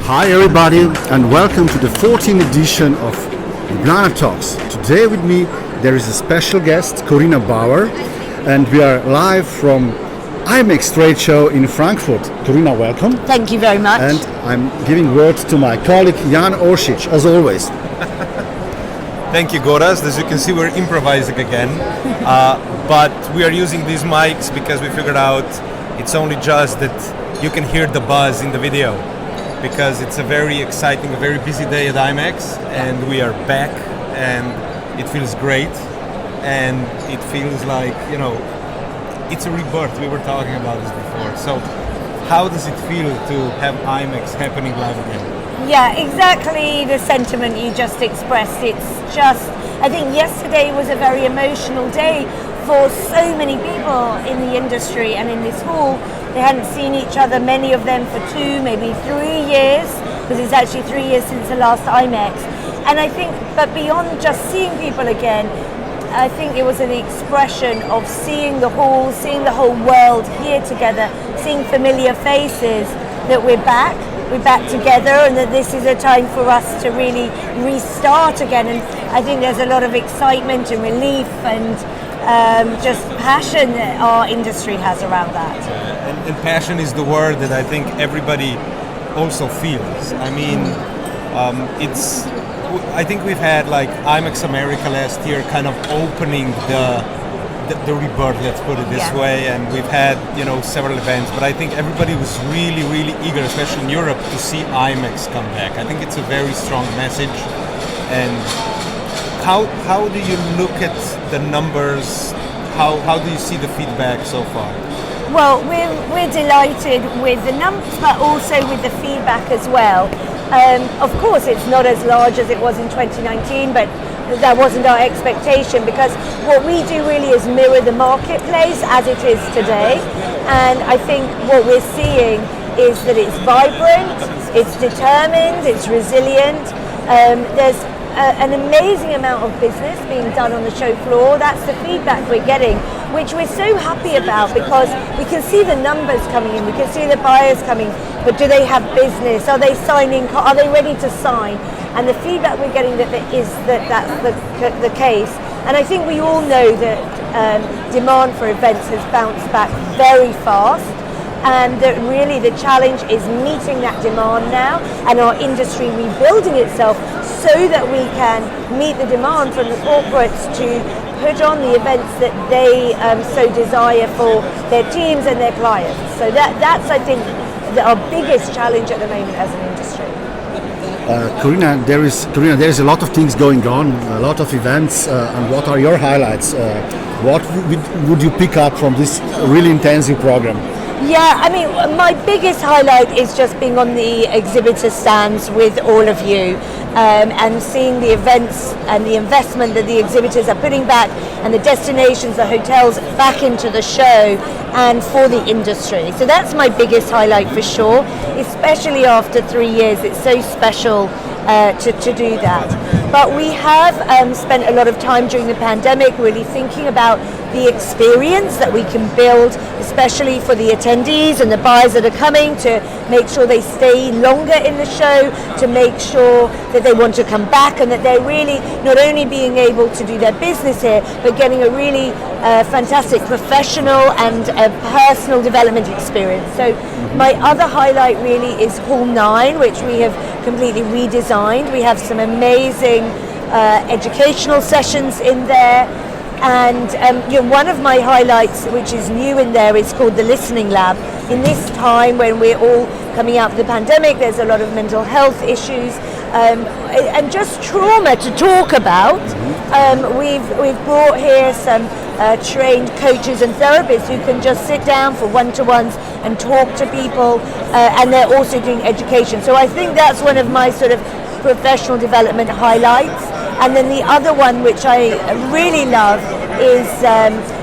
Hi everybody and welcome to the 14th edition of Ljubljana Talks. Today with me there is a special guest, Carina Bauer, and we are live from IMEX trade show in Frankfurt. Carina, welcome. Thank you very much. And I'm giving word to my colleague Jan Oršič, as always. Thank you, Gorazd. As you can see, we're improvising again, but we are using these mics because we figured out it's only just that you can hear the buzz in the video, because it's a very exciting, a very busy day at IMEX, and we are back, and it feels great, and it feels like, you know, it's a rebirth. We were talking about this before. So how does it feel to have IMEX happening live again? Yeah, exactly the sentiment you just expressed. It's just, I think yesterday was a very emotional day for so many people in the industry and in this hall. They hadn't seen each other, many of them for 2, maybe 3 years, because it's actually 3 years since the last IMEX. And I think, but beyond just seeing people again, I think it was an expression of seeing the hall, seeing the whole world here together, seeing familiar faces, that we're back together, and that this is a time for us to really restart again. And I think there's a lot of excitement and relief and just passion that our industry has around that. And passion is the word that I think everybody also feels. I mean, I think we've had like IMEX America last year kind of opening the rebirth, let's put it this way, and we've had, you know, several events, but I think everybody was really, really eager, especially in Europe, to see IMEX come back. I think it's a very strong message. And how do you look at the numbers? How do you see the feedback so far? Well, we're delighted with the numbers, but also with the feedback as well. Of course, it's not as large as it was in 2019, but that wasn't our expectation, because what we do really is mirror the marketplace as it is today. And I think what we're seeing is that it's vibrant, it's determined, it's resilient. There's an amazing amount of business being done on the show floor. That's the feedback we're getting, which we're so happy about, because we can see the numbers coming in, we can see the buyers coming, but do they have business? Are they signing? Are they ready to sign? And the feedback we're getting that's the case. And I think we all know that demand for events has bounced back very fast, and that really the challenge is meeting that demand now, and our industry rebuilding itself so that we can meet the demand from the corporates to put on the events that they so desire for their teams and their clients. So that's I think our biggest challenge at the moment as an industry. Carina, there is a lot of things going on, a lot of events, and what are your highlights? What would you pick up from this really intensive program? Yeah, I mean, my biggest highlight is just being on the exhibitor stands with all of you, and seeing the events and the investment that the exhibitors are putting back, and the destinations, the hotels back into the show and for the industry. So that's my biggest highlight for sure, especially after 3 years. It's so special to do that. But we have spent a lot of time during the pandemic really thinking about the experience that we can build, especially for the attendees and the buyers that are coming, to make sure they stay longer in the show, to make sure that they want to come back, and that they're really not only being able to do their business here, but getting a really fantastic professional and personal development experience. So my other highlight really is Hall 9, which we have completely redesigned. We have some amazing educational sessions in there. And one of my highlights, which is new in there, is called the Listening Lab. In this time when we're all coming out of the pandemic, there's a lot of mental health issues and just trauma to talk about. We've brought here some trained coaches and therapists who can just sit down for one-to-ones and talk to people, and they're also doing education. So I think that's one of my sort of professional development highlights. And then the other one, which I really love, is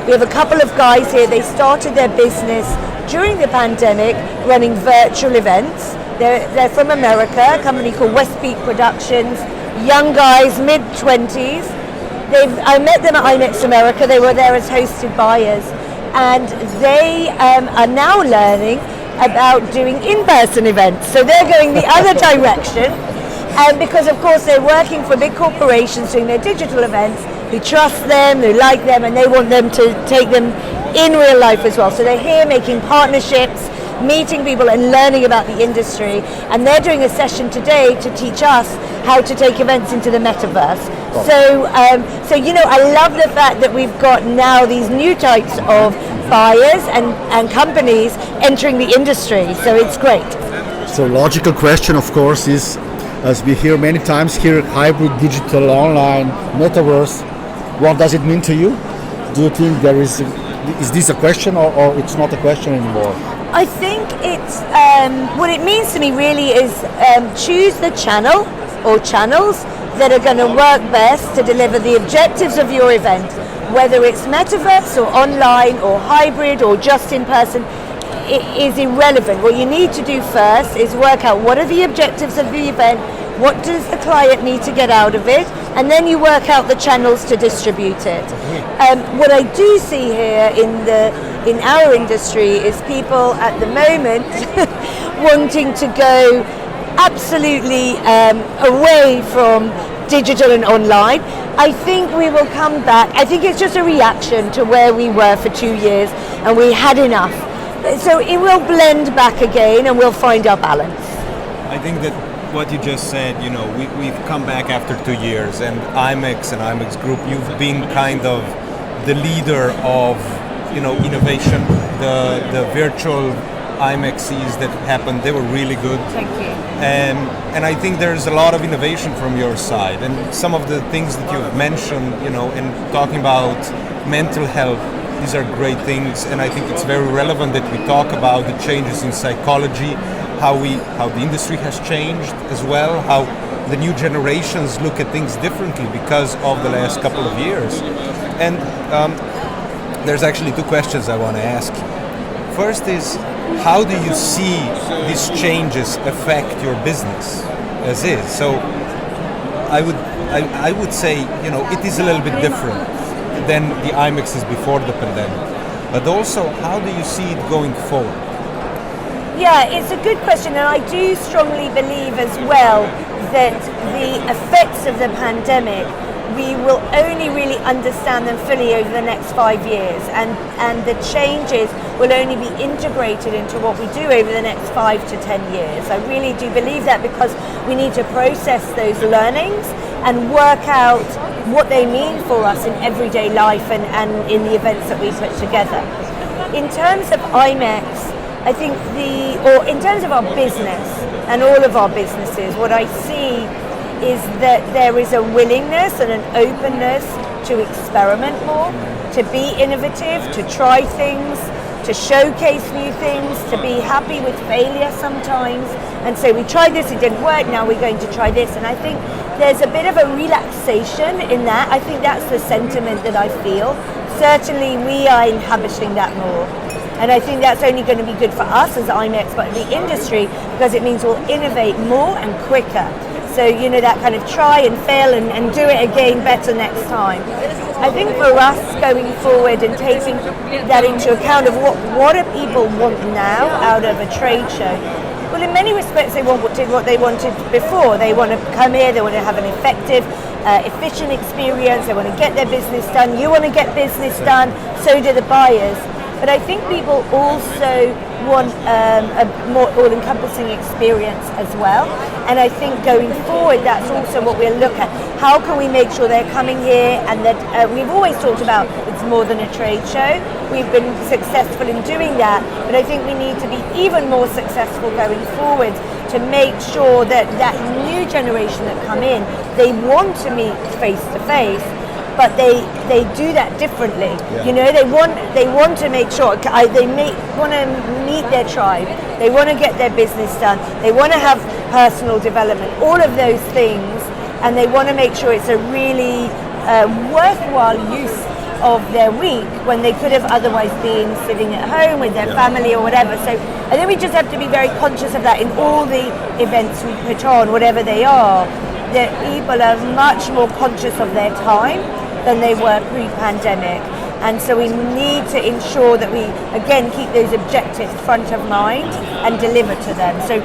we have a couple of guys here. They started their business during the pandemic running virtual events. They're from America, a company called Westbeat Productions, young guys, mid-20s. I met them at IMEX America. They were there as hosted buyers. and they are now learning about doing in-person events. So they're going the other direction, because of course they're working for big corporations doing their digital events who trust them, who like them, and they want them to take them in real life as well. So they're here making partnerships, meeting people and learning about the industry, and they're doing a session today to teach us how to take events into the metaverse. So I love the fact that we've got now these new types of buyers and companies entering the industry, so it's great. So logical question, of course, is, as we hear many times here, hybrid, digital, online, metaverse, what does it mean to you? Do you think is this a question or it's not a question anymore? I think it's, what it means to me really is choose the channel or channels that are going to work best to deliver the objectives of your event, whether it's metaverse or online or hybrid or just in person. It is irrelevant. What you need to do first is work out what are the objectives of the event, what does the client need to get out of it, and then you work out the channels to distribute it. What I do see here in our industry is people at the moment wanting to go absolutely away from digital and online. I think we will come back. I think it's just a reaction to where we were for 2 years and we had enough. So it will blend back again and we'll find our balance. I think that what you just said, we've come back after 2 years, and IMEX and IMEX Group, you've been kind of the leader of, innovation. The virtual IMEXs that happened, they were really good. Thank you. And I think there's a lot of innovation from your side, and some of the things that you've mentioned, and talking about mental health, these are great things, and I think it's very relevant that we talk about the changes in psychology, how the industry has changed as well, how the new generations look at things differently because of the last couple of years. And there's actually 2 questions I want to ask you. First is, how do you see these changes affect your business as is? So I would say, it is a little bit different than the IMEXs before the pandemic. But also, how do you see it going forward? Yeah, it's a good question, and I do strongly believe as well that the effects of the pandemic, we will only really understand them fully over the next 5 years, and the changes will only be integrated into what we do over the next 5 to 10 years. I really do believe that, because we need to process those learnings and work out what they mean for us in everyday life and in the events that we put together. In terms of IMEX, I think in terms of our business and all of our businesses, what I see is that there is a willingness and an openness to experiment more, to be innovative, to try things, to showcase new things, to be happy with failure sometimes, and say, we tried this, it didn't work, now we're going to try this. And I think there's a bit of a relaxation in that. I think that's the sentiment that I feel. Certainly we are inhabiting that more. And I think that's only going to be good for us as IMEX, but the industry, because it means we'll innovate more and quicker. So, that kind of try and fail and do it again better next time. I think for us going forward and taking that into account of what do people want now out of a trade show? Well, in many respects, they wanted what they wanted before. They want to come here, they want to have an effective, efficient experience, they want to get their business done, you want to get business done, so do the buyers. But I think people also want a more all-encompassing experience as well. And I think going forward, that's also what we'll look at. How can we make sure they're coming here, and that we've always talked about it's more than a trade show. We've been successful in doing that, but I think we need to be even more successful going forward to make sure that that new generation that come in, they want to meet face to face, but they do that differently. Yeah. They want to make sure want to meet their tribe. They want to get their business done. They want to have personal development. All of those things, and they want to make sure it's a really worthwhile use of their week when they could have otherwise been sitting at home with their family or whatever. So I think we just have to be very conscious of that in all the events we put on, whatever they are, that people are much more conscious of their time than they were pre-pandemic. And so we need to ensure that we, again, keep those objectives front of mind and deliver to them. So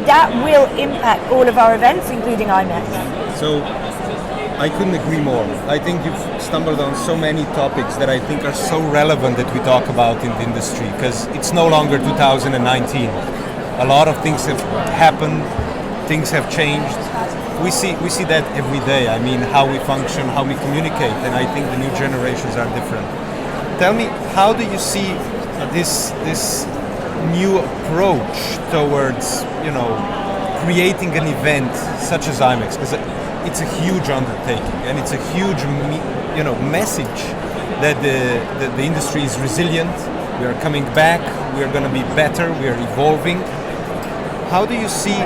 that will impact all of our events, including IMEX. So I couldn't agree more. I think you've stumbled on so many topics that I think are so relevant that we talk about in the industry, because it's no longer 2019. A lot of things have happened, things have changed. We see that every day. I mean, how we function, how we communicate, and I think the new generations are different. Tell me, how do you see this new approach towards, creating an event such as IMEX? Because it's a huge undertaking, and it's a huge, message that the industry is resilient. We are coming back. We are going to be better. We are evolving. How do you see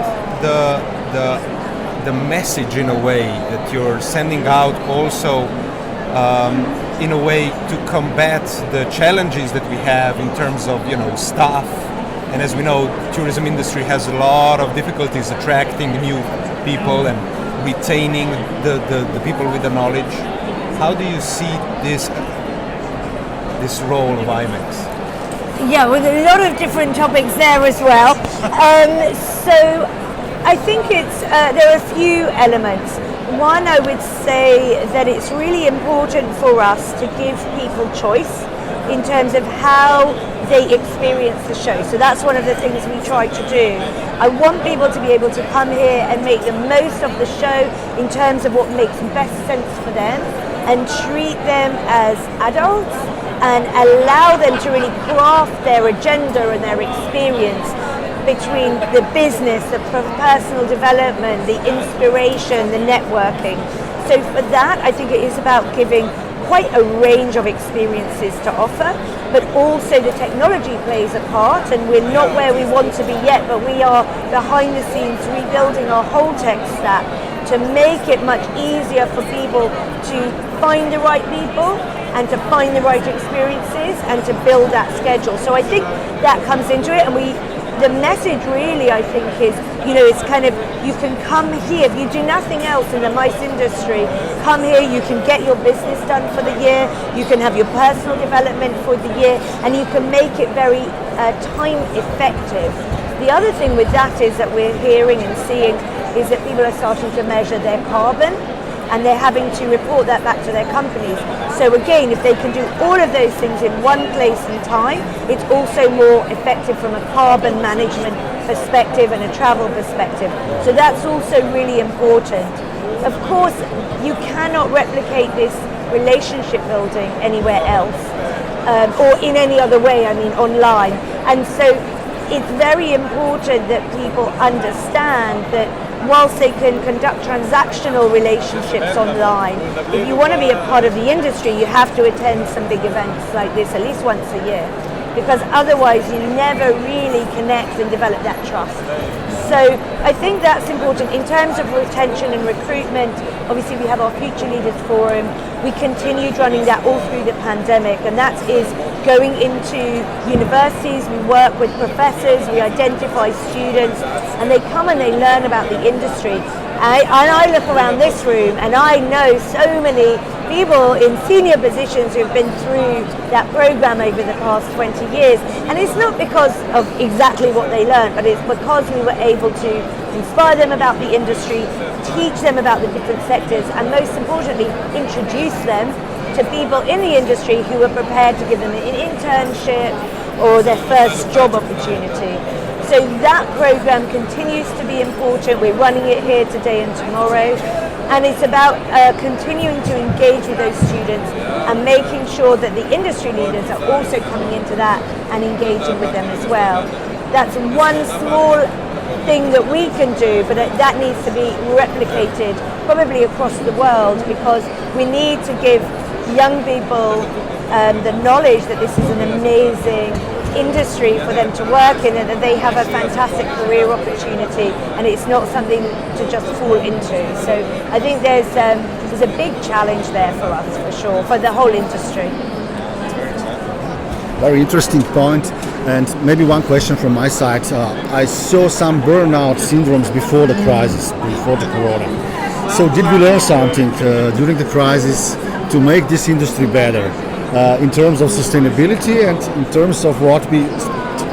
the message, in a way, that you're sending out, also in a way to combat the challenges that we have in terms of staff? And as we know, tourism industry has a lot of difficulties attracting new people and retaining the people with the knowledge. How do you see this role of IMEX? Yeah, with a lot of different topics there as well. So I think there are a few elements. One, I would say that it's really important for us to give people choice in terms of how they experience the show. So that's one of the things we try to do. I want people to be able to come here and make the most of the show in terms of what makes best sense for them, and treat them as adults and allow them to really craft their agenda and their experience between the business, the personal development, the inspiration, the networking. So for that, I think it is about giving quite a range of experiences to offer, but also the technology plays a part, and we're not where we want to be yet, but we are behind the scenes rebuilding our whole tech stack to make it much easier for people to find the right people and to find the right experiences and to build that schedule. So I think that comes into it, and the message really, I think, is, it's kind of, you can come here, if you do nothing else in the MICE industry, come here, you can get your business done for the year, you can have your personal development for the year, and you can make it very time effective. The other thing with that is that we're hearing and seeing is that people are starting to measure their carbon, and they're having to report that back to their companies. So again, if they can do all of those things in one place and time, it's also more effective from a carbon management perspective and a travel perspective. So that's also really important. Of course, you cannot replicate this relationship building anywhere else, or in any other way, online. And so it's very important that people understand that whilst they can conduct transactional relationships online, if you want to be a part of the industry, you have to attend some big events like this at least once a year, because otherwise you never really connect and develop that trust. So I think that's important. In terms of retention and recruitment, obviously we have our Future Leaders Forum. We continued running that all through the pandemic, and that is going into universities. We work with professors, we identify students, and they come and they learn about the industry. And I look around this room and I know so many people in senior positions who've been through that program over the past 20 years. And it's not because of exactly what they learned, but it's because we were able to inspire them about the industry, teach them about the different sectors, and most importantly, introduce them to people in the industry who are prepared to give them an internship or their first job opportunity. So that program continues to be important. We're running it here today and tomorrow. And it's about continuing to engage with those students and making sure that the industry leaders are also coming into that and engaging with them as well. That's one small thing that we can do, but that needs to be replicated probably across the world, because we need to give young people the knowledge that this is an amazing industry for them to work in, and that they have a fantastic career opportunity, and it's not something to just fall into. So I think there's a big challenge there for us, for sure, for the whole industry. Very interesting point. And maybe one question from my side. I saw some burnout syndromes before the crisis, before the corona. So did we learn something during the crisis to make this industry better? in terms of sustainability and in terms of what we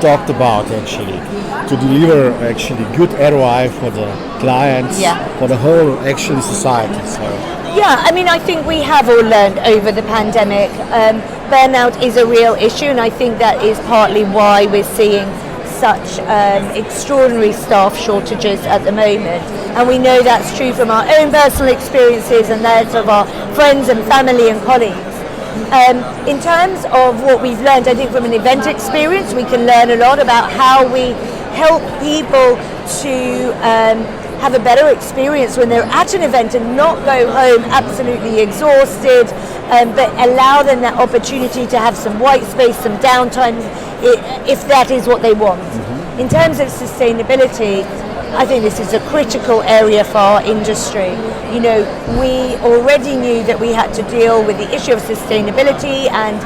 talked about actually, to deliver actually good ROI for the clients, for the whole actually society. So. Yeah, I mean, I think we have all learned over the pandemic. Burnout is a real issue, and I think that is partly why we're seeing such extraordinary staff shortages at the moment. And we know that's true from our own personal experiences and those of our friends and family and colleagues. In terms of what we've learned, I think from an event experience, we can learn a lot about how we help people to have a better experience when they're at an event and not go home absolutely exhausted, but allow them that opportunity to have some white space, some downtime, if that is what they want. In terms of sustainability, I think this is a critical area for our industry. You know, we already knew that we had to deal with the issue of sustainability and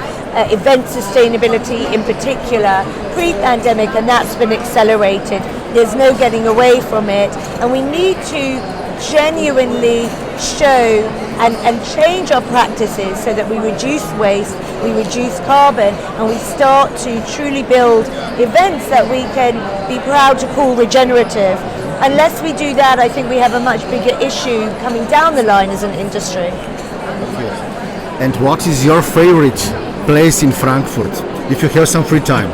event sustainability in particular pre-pandemic, and that's been accelerated. There's no getting away from it, and we need to genuinely show and change our practices so that we reduce waste, we reduce carbon, and we start to truly build events that we can be proud to call regenerative. Unless we do that, I think we have a much bigger issue coming down the line as an industry. And what is your favorite place in Frankfurt, if you have some free time?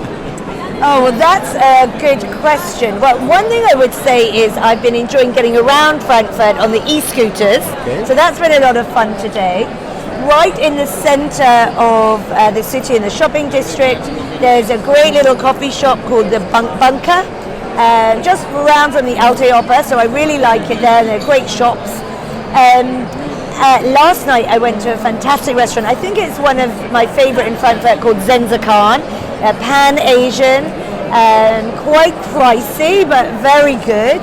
Oh, well, that's a good question. Well, one thing I would say is I've been enjoying getting around Frankfurt on the e-scooters. So that's been a lot of fun today. Right in the center of the city, in the shopping district, there's a great little coffee shop called the Bunker, just around from the Alte Oper, so I really like it there, and they're great shops. Last night I went to a fantastic restaurant. I think it's one of my favorite in Frankfurt, called Zenzakan, Pan-Asian, quite pricey but very good.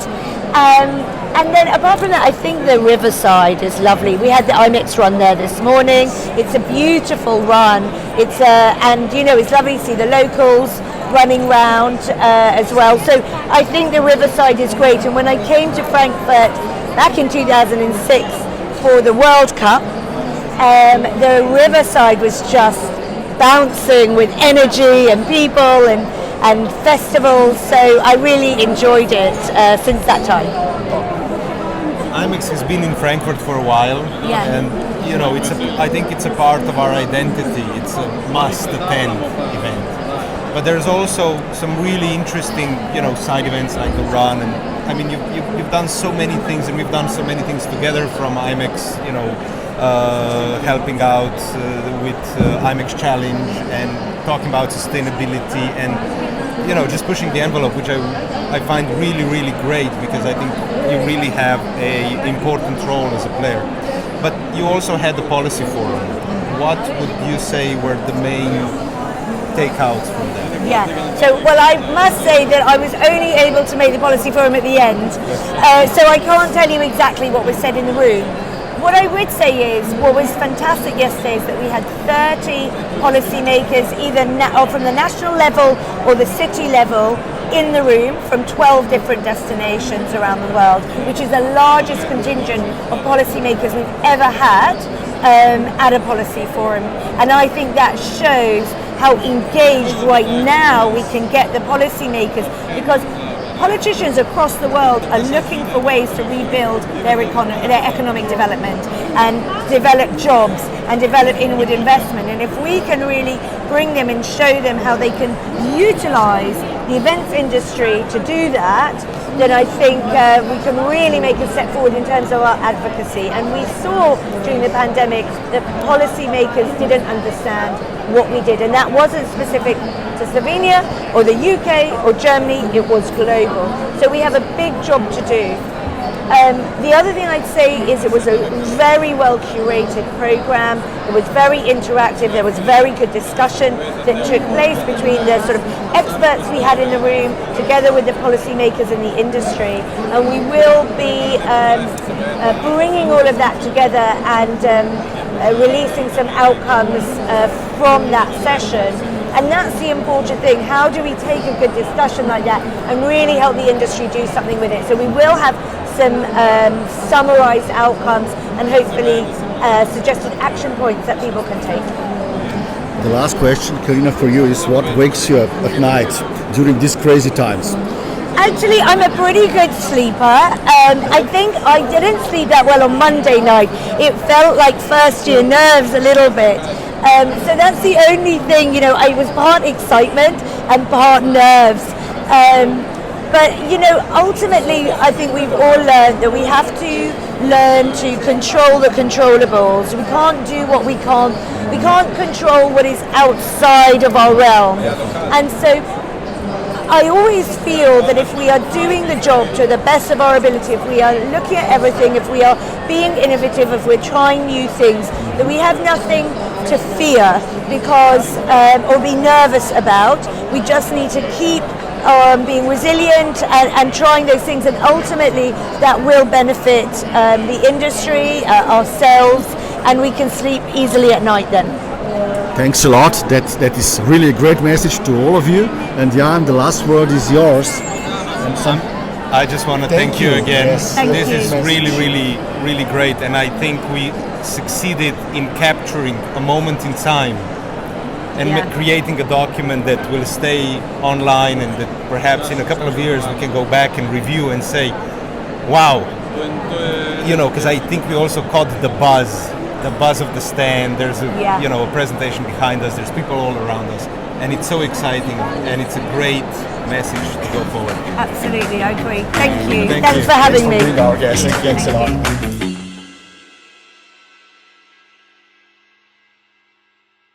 And then apart from that, I think the riverside is lovely. We had the IMEX run there this morning. It's a beautiful run. It's and you know, it's lovely to see the locals running round as well. So I think the riverside is great. And when I came to Frankfurt back in 2006 for the World Cup, the riverside was just bouncing with energy and people and festivals. So I really enjoyed it since that time. IMEX has been in Frankfurt for a while, and you know, I think it's a part of our identity. It's a must-attend event. But there's also some really interesting, you know, side events like the run, and I mean, you've done so many things, and we've done so many things together, from IMEX, you know, helping out with IMEX Challenge and talking about sustainability and, you know, just pushing the envelope, which I find really, really great, because I think you really have an important role as a player. But you also had the policy forum. What would you say were the main takeouts from that? Yeah, so, well, I must say that I was only able to make the policy forum at the end, so I can't tell you exactly what was said in the room. What I would say is, what was fantastic yesterday is that we had 30 policymakers, either from the national level or the city level, in the room from 12 different destinations around the world, which is the largest contingent of policymakers we've ever had at a policy forum. And I think that shows how engaged right now we can get the policymakers, because politicians across the world are looking for ways to rebuild their economic development and develop jobs and develop inward investment. And if we can really bring them and show them how they can utilize the events industry to do that, then I think we can really make a step forward in terms of our advocacy. And we saw during the pandemic that policymakers didn't understand what we did, and that wasn't specific to Slovenia or the UK or Germany, it was global. So we have a big job to do. The other thing I'd say is it was a very well curated program. It was very interactive. There was very good discussion that took place between the sort of experts we had in the room together with the policymakers in the industry. And we will be bringing all of that together and releasing some outcomes from that session. And that's the important thing. How do we take a good discussion like that and really help the industry do something with it? So we will have some summarized outcomes and hopefully suggested action points that people can take. the last question, Carina, for you is what wakes you up at night during these crazy times? Actually, I'm a pretty good sleeper. I think I didn't sleep that well on Monday night. It felt like first year nerves a little bit. So that's the only thing, I was part excitement and part nerves. But, ultimately, I think we've all learned that we have to learn to control the controllables. We can't do what we can't control what is outside of our realm. And so I always feel that if we are doing the job to the best of our ability, if we are looking at everything, if we are being innovative, if we're trying new things, that we have nothing to fear because or be nervous about. We just need to keep being resilient and trying those things, and ultimately that will benefit the industry, ourselves, and we can sleep easily at night then. Thanks a lot. That is really a great message to all of you. And Jan, the last word is yours. And I just want to thank you again. Yes. This is really, really, really great, and I think we succeeded in capturing a moment in time and creating a document that will stay online, and that perhaps in a couple of years we can go back and review and say, wow, because I think we also caught the buzz of the stand. There's a presentation behind us, there's people all around us, and it's so exciting, and it's a great message to go forward. Absolutely, I agree. Thank you. Thank Thanks you. for having me. Thanks for being our guest. Thanks a lot.